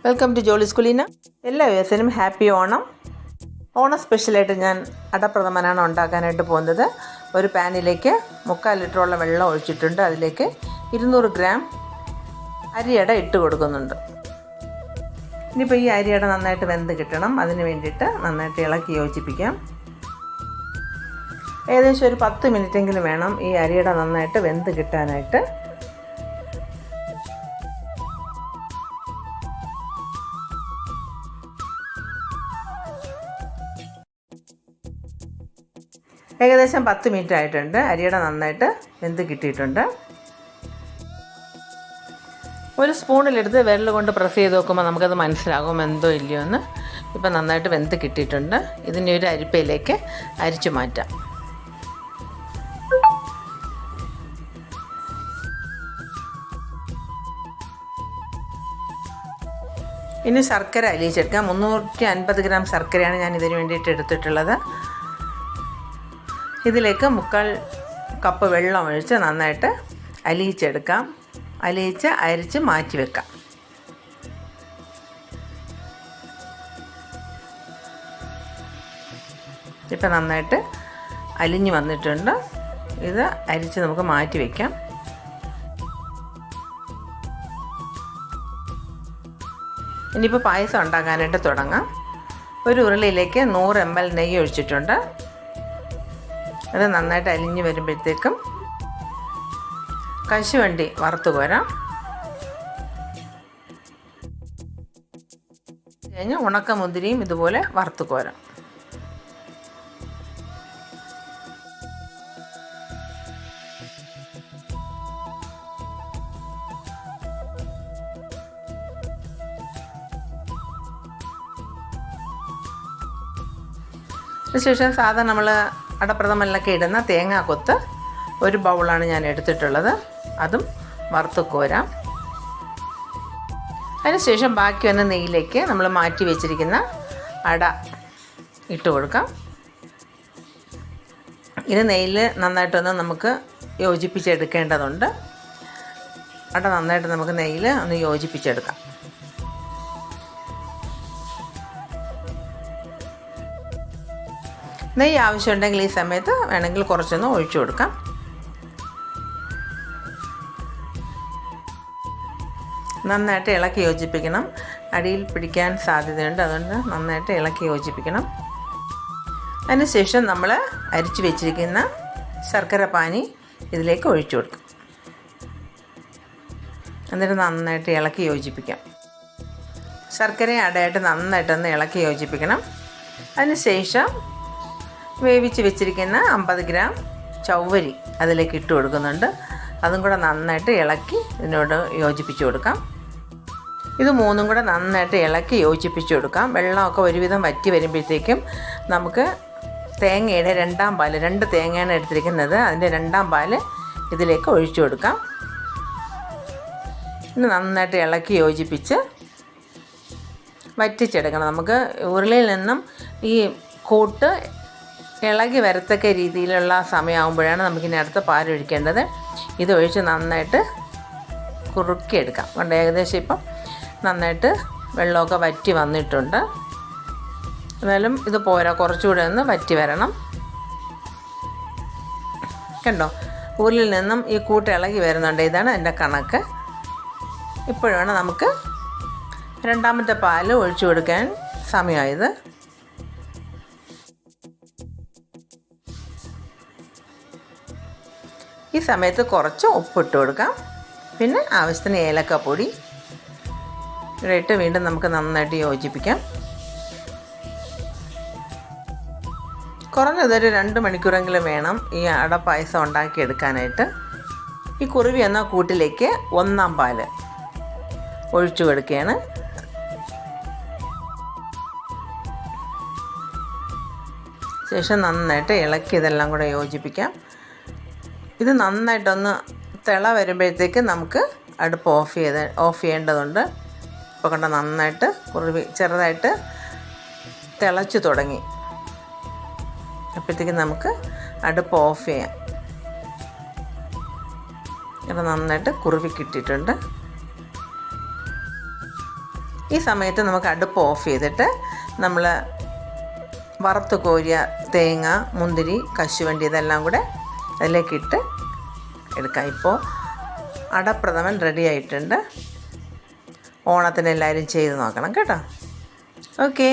Welcome to ജോളിസ് കുലീന. എല്ലാ വ്യൂവേഴ്സിനും happy Onam. Onam സ്പെഷ്യലായിട്ട് ഞാൻ അടപ്രഥമനാണ് ഉണ്ടാക്കാനായിട്ട് പോകുന്നത്. ഒരു പാനിലേക്ക് 3/4 ലിറ്ററോളം വെള്ളം ഒഴിച്ചിട്ടുണ്ട്. അതിലേക്ക് 200 ഗ്രാം അരിയട ഇട്ട് കൊടുക്കുന്നുണ്ട്. ഇനിയിപ്പോൾ ഈ അരിയട നന്നായിട്ട് വെന്ത് കിട്ടണം. അതിന് വേണ്ടിയിട്ട് നന്നായിട്ട് ഇളക്കി യോജിപ്പിക്കാം. ഏകദേശം ഒരു 10 മിനിറ്റെങ്കിലും വേണം ഈ അരിയട നന്നായിട്ട് വെന്ത് കിട്ടാനായിട്ട്. ഏകദേശം 10 മിനിറ്റ് ആയിട്ടുണ്ട്. അരിയട നന്നായിട്ട് വെന്ത് കിട്ടിയിട്ടുണ്ട്. ഒരു സ്പൂണിലെടുത്ത് വിരൽ കൊണ്ട് പ്രസ് ചെയ്ത് നോക്കുമ്പോൾ നമുക്കത് മനസ്സിലാകും എന്തോ ഇല്ലയോ എന്ന്. ഇപ്പം നന്നായിട്ട് വെന്ത് കിട്ടിയിട്ടുണ്ട്. ഇതിനെ ഒരു അരിപ്പയിലേക്ക് അരിച്ചു മാറ്റാം. ഇനി ശർക്കര അലിയിച്ചെടുക്കാം. 350 ഗ്രാം ശർക്കരയാണ് ഞാൻ ഇതിന് വേണ്ടിയിട്ട് എടുത്തിട്ടുള്ളത്. ഇതിലേക്ക് 3/4 കപ്പ് വെള്ളം ഒഴിച്ച് നന്നായിട്ട് അലിയിച്ചെടുക്കാം. അലിയിച്ച് അരിച്ച് മാറ്റി വെക്കാം. ഇപ്പം നന്നായിട്ട് അലിഞ്ഞ് വന്നിട്ടുണ്ട്. ഇത് അരിച്ച് നമുക്ക് മാറ്റി വയ്ക്കാം. ഇനിയിപ്പോൾ പായസം ഉണ്ടാക്കാനായിട്ട് തുടങ്ങാം. ഒരു ഉരുളിയിലേക്ക് 100 ml നെയ്യ് ഒഴിച്ചിട്ടുണ്ട്. അത് നന്നായിട്ട് അലിഞ്ഞ് വരുമ്പോഴത്തേക്കും കശുവണ്ടി വറുത്ത് കോരാം. കഴിഞ്ഞ് ഉണക്കമുന്തിരിയും ഇതുപോലെ വറുത്ത് കോരാം. അതിനുശേഷം സാധാരണ നമ്മൾ അടപ്രഥമനിലൊക്കെ ഇടുന്ന തേങ്ങാക്കൊത്ത് ഒരു ബൗളാണ് ഞാൻ എടുത്തിട്ടുള്ളത്. അതും വറുത്ത് കോരാം. അതിനുശേഷം ബാക്കി വന്ന നെയ്യിലേക്ക് നമ്മൾ മാറ്റി വെച്ചിരിക്കുന്ന അട ഇട്ട് കൊടുക്കാം. ഇത് നെയ്യിൽ നന്നായിട്ടൊന്ന് നമുക്ക് യോജിപ്പിച്ചെടുക്കേണ്ടതുണ്ട്. അട നന്നായിട്ട് നമുക്ക് നെയ്യിൽ ഒന്ന് യോജിപ്പിച്ചെടുക്കാം. നെയ്യ് ആവശ്യമുണ്ടെങ്കിൽ ഈ സമയത്ത് വേണമെങ്കിൽ കുറച്ചൊന്ന് ഒഴിച്ചു കൊടുക്കാം. നന്നായിട്ട് ഇളക്കി യോജിപ്പിക്കണം. അടിയിൽ പിടിക്കാൻ സാധ്യതയുണ്ട്. അതുകൊണ്ട് നന്നായിട്ട് ഇളക്കി യോജിപ്പിക്കണം. അതിനുശേഷം നമ്മൾ അരിച്ചു വെച്ചിരിക്കുന്ന ശർക്കര പാനി ഇതിലേക്ക് ഒഴിച്ചു കൊടുക്കും. എന്നിട്ട് നന്നായിട്ട് ഇളക്കി യോജിപ്പിക്കാം. ശർക്കരയും അടയായിട്ട് നന്നായിട്ടൊന്ന് ഇളക്കി യോജിപ്പിക്കണം. അതിനുശേഷം വേവിച്ച് വെച്ചിരിക്കുന്ന 50 ഗ്രാം ചവ്വരി അതിലേക്ക് ഇട്ട് കൊടുക്കുന്നുണ്ട്. അതും കൂടെ നന്നായിട്ട് ഇളക്കി ഇതിനോട് യോജിപ്പിച്ച് കൊടുക്കാം. ഇത് മൂന്നും കൂടെ നന്നായിട്ട് ഇളക്കി യോജിപ്പിച്ച് കൊടുക്കാം. വെള്ളമൊക്കെ ഒരുവിധം വറ്റി വരുമ്പോഴത്തേക്കും നമുക്ക് തേങ്ങയുടെ 2ാം പാല്, 2 തേങ്ങയാണ് എടുത്തിരിക്കുന്നത്, അതിൻ്റെ 2ാം പാല് ഇതിലേക്ക് ഒഴിച്ചു കൊടുക്കാം. ഇത് നന്നായിട്ട് ഇളക്കി യോജിപ്പിച്ച് വറ്റിച്ചെടുക്കണം. നമുക്ക് ഉരുളിയിൽ നിന്നും ഈ കൂട്ട് ഇളകി വരത്തക്ക രീതിയിലുള്ള സമയമാകുമ്പോഴാണ് നമുക്കിനി അടുത്ത പാലൊഴിക്കേണ്ടത്. ഇതൊഴിച്ച് നന്നായിട്ട് കുറുക്കിയെടുക്കാം. കൊണ്ട് ഏകദേശം ഇപ്പം നന്നായിട്ട് വെള്ളമൊക്കെ വറ്റി വന്നിട്ടുണ്ട്. എന്നാലും ഇത് പോരാ, കുറച്ചുകൂടെ ഒന്ന് വറ്റി വരണം. കണ്ടോ, ഉരുളിൽ നിന്നും ഈ കൂട്ട് ഇളകി വരുന്നുണ്ട്. ഇതാണ് എൻ്റെ കണക്ക്. ഇപ്പോഴാണ് നമുക്ക് 2ാമത്തെ പാല് ഒഴിച്ചു കൊടുക്കാൻ സമയമായത്. ഈ സമയത്ത് കുറച്ച് ഉപ്പിട്ട് കൊടുക്കാം. പിന്നെ ആവശ്യത്തിന് ഏലക്കപ്പൊടി ഇവിടെ ഇട്ട് വീണ്ടും നമുക്ക് നന്നായിട്ട് യോജിപ്പിക്കാം. കുറഞ്ഞതൊരു 2 മണിക്കൂറെങ്കിലും വേണം ഈ അട പായസം ഉണ്ടാക്കിയെടുക്കാനായിട്ട്. ഈ കുറുവി എന്ന കൂട്ടിലേക്ക് 1ാം പാല് ഒഴിച്ചു കൊടുക്കുകയാണ്. ശേഷം നന്നായിട്ട് ഇളക്കി ഇതെല്ലാം കൂടെ യോജിപ്പിക്കാം. ഇത് നന്നായിട്ടൊന്ന് തിള വരുമ്പോഴത്തേക്ക് നമുക്ക് അടുപ്പ് ഓഫ് ചെയ്യേണ്ടതുണ്ട്. ഇപ്പോൾ കണ്ട നന്നായിട്ട് കുറുവി ചെറുതായിട്ട് തിളച്ച് തുടങ്ങി. അപ്പോഴത്തേക്ക് നമുക്ക് അടുപ്പ് ഓഫ് ചെയ്യാം. ഇത് നന്നായിട്ട് കുറുവി കിട്ടിയിട്ടുണ്ട്. ഈ സമയത്ത് നമുക്ക് അടുപ്പ് ഓഫ് ചെയ്തിട്ട് നമ്മൾ വറുത്ത് കോരിയ തേങ്ങ, മുന്തിരി, കശുവണ്ടി ഇതെല്ലാം കൂടെ അതിലേക്കിട്ട് എടുക്കാം. ഇപ്പോൾ അടപ്രഥമൻ റെഡി ആയിട്ടുണ്ട്. ഓണത്തിന് എല്ലാവരും ചെയ്ത് നോക്കണം കേട്ടോ. ഓക്കേ.